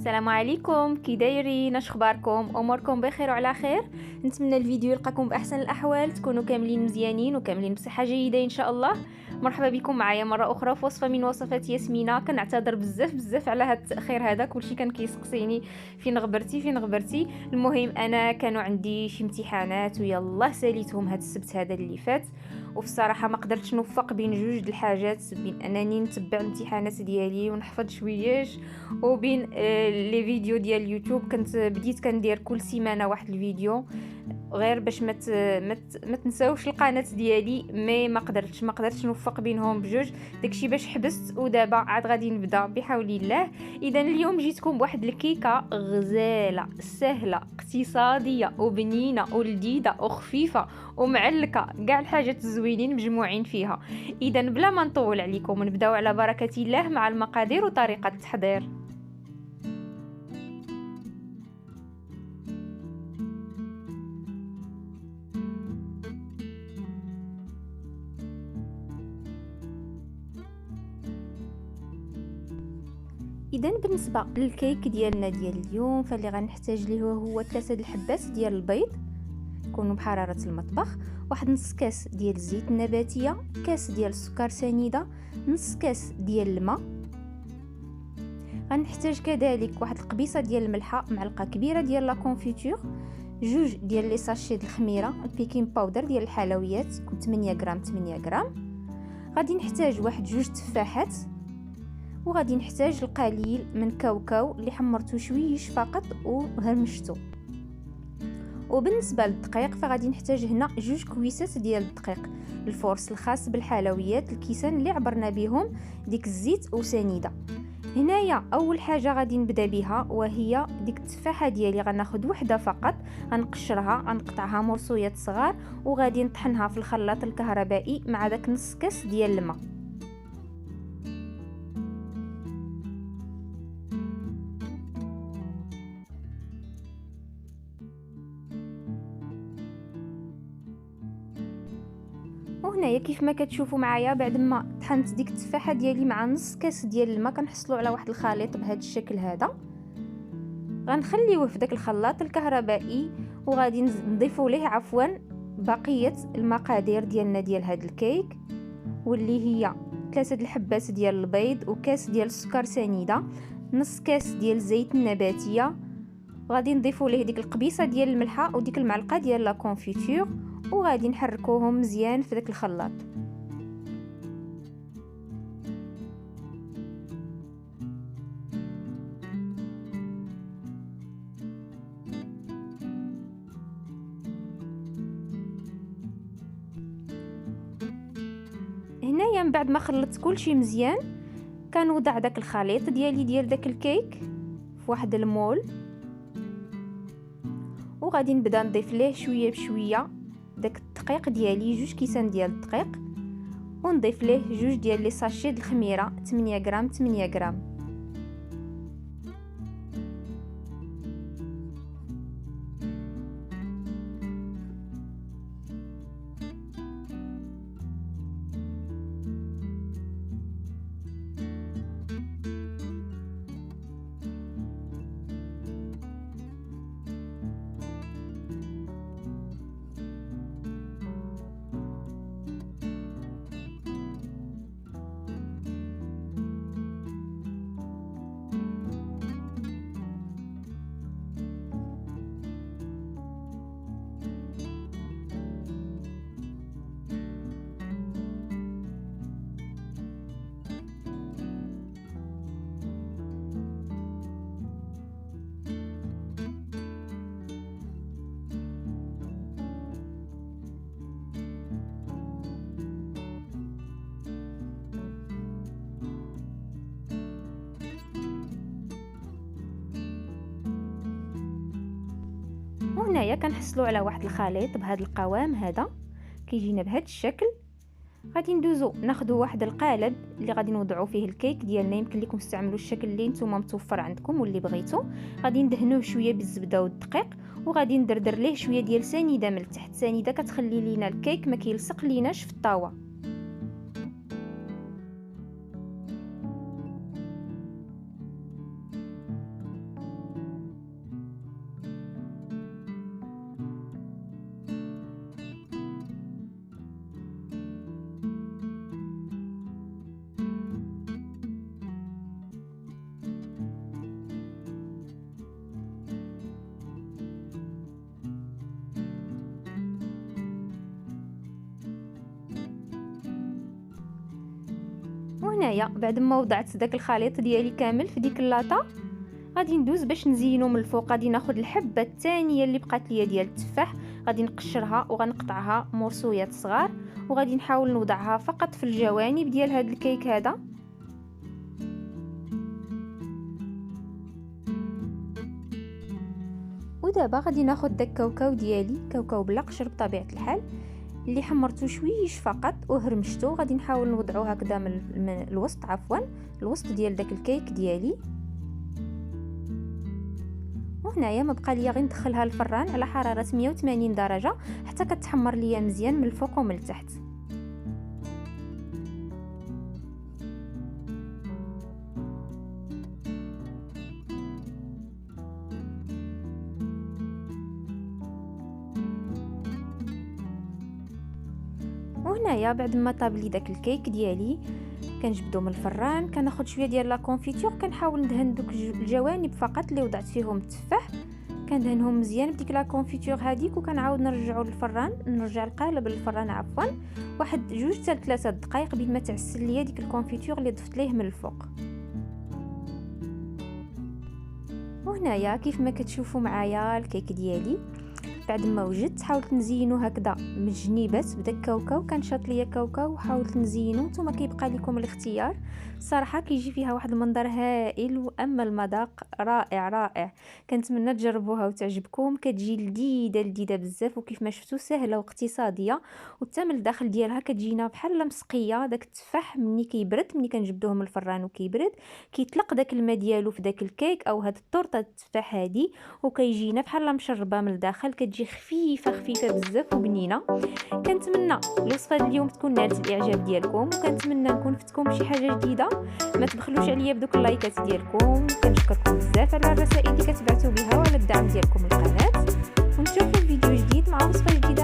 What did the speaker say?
السلام عليكم، كي دايرين؟ اش اخباركم؟ اموركم بخير وعلى خير. نتمنى الفيديو يلقاكم باحسن الاحوال، تكونوا كاملين مزيانين وكاملين بصحه جيده ان شاء الله. مرحبا بكم معايا مره اخرى في وصفه من وصفات ياسمينه. كنعتذر بزاف على هذا التاخير هذا، كلشي كان كيسقسيني فين غبرتي. المهم انا كانوا عندي شي امتحانات ويلا ساليتهم هذا السبت هذا اللي فات، وفي الصراحه ما قدرتش نوفق بين جوج د الحاجات، بين انني نتبع الامتحانات ديالي ونحفظ شويش، وبين لي فيديو ديال اليوتيوب. بديت كندير كل سيمانه واحد الفيديو غير باش ما تنساوش القناه ديالي، ما قدرتش نوفق بينهم بجوج. داكشي باش حبست، ودابا عاد غادي نبدا بحول الله. اذا اليوم جيتكم بواحد الكيكه غزاله سهله اقتصاديه وبنينه ولذيذه وخفيفه ومعلكه، كاع الحاجات الزوينين مجموعين فيها. اذا بلا ما نطول عليكم نبداو على بركه الله مع المقادير وطريقه التحضير. اذا بالنسبه للكيك ديالنا ديال اليوم، فاللي غنحتاج ليه هو 3 الحبات ديال البيض يكونوا بحراره المطبخ، واحد نص كاس ديال الزيت النباتيه، كاس ديال السكر سنيده، نص كاس ديال الماء. غنحتاج كذلك واحد القبيصه ديال الملحه، معلقه كبيره ديال لا كونفيتور، جوج ديال لي ساشي د الخميره، البيكين باودر ديال الحلويات يكون 8 غرام. غادي نحتاج واحد جوج تفاحات، وغادي نحتاج القليل من كاوكاو اللي حمرته شويش فقط وهرمشته. وبالنسبه للدقيق فغادي نحتاج هنا جوج كويسات ديال الدقيق، الفورس الخاص بالحلويات، الكيسان اللي عبرنا بهم ديك الزيت وسنيده. هنايا اول حاجه غادي نبدا بها وهي ديك التفاحه ديالي، غناخذ وحده فقط، غنقشرها، غنقطعها مرصويات صغار، وغادي نطحنها في الخلاط الكهربائي مع داك نص كاس ديال الماء. وهنايا كيف ما كتشوفوا معايا، بعد ما طحنت ديك التفاحه ديالي مع نص كاس ديال الماء، كنحصلوا على واحد الخليط بهذا الشكل هذا. غنخليوه في داك الخلاط الكهربائي، وغادي نضيفوا ليه بقيه المقادير ديالنا ديال هذا الكيك، واللي هي 3 الحبات ديال البيض، وكاس ديال السكر سنيده، نص كاس ديال الزيت النباتيه، غادي نضيفوا ليه ديك القبيصه ديال الملحه وديك المعلقه ديال لا كونفيتور، وغادي نحركوهم مزيان في داك الخلاط. هنايا من بعد ما خلطت كلشي مزيان، كنوضع داك الخليط ديالي ديال داك الكيك في واحد المول، وغادي نبدا نضيف ليه شويه بشويه داك الدقيق ديالي، جوج كيسان ديال الدقيق، ونضيف ليه جوج ديال لي ساشي د الخميره 8 غرام. وهنايا كنحصلوا على واحد الخليط بهذا القوام هذا، كيجينا بهذا الشكل. غادي ندوزو ناخذ واحد القالب اللي غادي نوضعوا فيه الكيك ديالنا، يمكن لكم تستعملوا الشكل اللي نتوما متوفر عندكم واللي بغيتو. غادي ندهنوه شويه بالزبده والدقيق، وغادي ندردر ليه شويه ديال سنيده من التحت، سنيده كتخلي لينا الكيك ما كيلصق ليناش في الطاوه. وهنايا بعد ما وضعت داك الخليط ديالي كامل في ديك اللاطه، غادي ندوز باش نزينو من الفوق. غادي ناخذ الحبه الثانيه اللي بقات ليا ديال التفاح، غادي نقشرها وغنقطعها مرصويات صغار، وغادي نحاول نوضعها فقط في الجوانب ديال هذا الكيك هذا. ودابا غادي ناخذ داك الكاوكاو ديالي، كاوكاو بلا قشر بطبيعه الحال، اللي حمرته شويش فقط وهرمشته. غادي نحاول نوضعو هكذا من الوسط، الوسط ديال داك الكيك ديالي. وهنايا ما بقى ليا غير ندخلها للفران على حراره 180 درجه حتى كتحمر ليا مزيان من الفوق ومن التحت. وهنايا بعد ما طاب لي داك الكيك ديالي كنجبدو من الفران، كناخذ شويه ديال لا كونفيتور، كنحاول ندهن دوك الجوانب فقط اللي وضعت فيهم التفاح، كندهنهم مزيان بديك لا كونفيتور هذيك، وكنعاود نرجعو للفران، نرجع القالب للفران عفوا واحد 2 حتى 3 دقائق بين ما تعسل ليا ديك الكونفيتور اللي ضفت ليه من الفوق. وهنايا كيف ما كتشوفوا معايا الكيك ديالي بعد ما وجدت حاولت نزينو هكذا من الجنيبات بداك الكاوكاو، كان شاط ليا كاوكاو وحاولت نزينو. نتوما كيبقى لكم الاختيار، الصراحه كيجي فيها واحد المنظر هائل، واما المذاق رائع رائع. كنتمنى تجربوها وتعجبكم، كتجي لذيذه بزاف، وكيف ما شفتوا سهله واقتصاديه، وحتى من الداخل ديالها كتجينا بحال مسقيه. داك التفاح ملي كيبرد، ملي كنجبدوه من الفران وكيبرد، كيطلق داك الماء ديالو في داك الكيك او هاد الطورطه التفاح هادي، وكيجينا بحال مشربه من الداخل، كتجي خفيفه بزاف وبنينه. كنتمنى الوصفه ديال اليوم تكون نالت الاعجاب ديالكم، وكنتمنى نكون فتكم بشي حاجه جديده. ما تبخلوش عليا بدوك اللايكات ديالكم، كنشكركم بزاف على الرسائل اللي كتبعتوا بها وعلى الدعم ديالكم للقناه، ونشوفوا فيديو جديد مع وصفه جديده.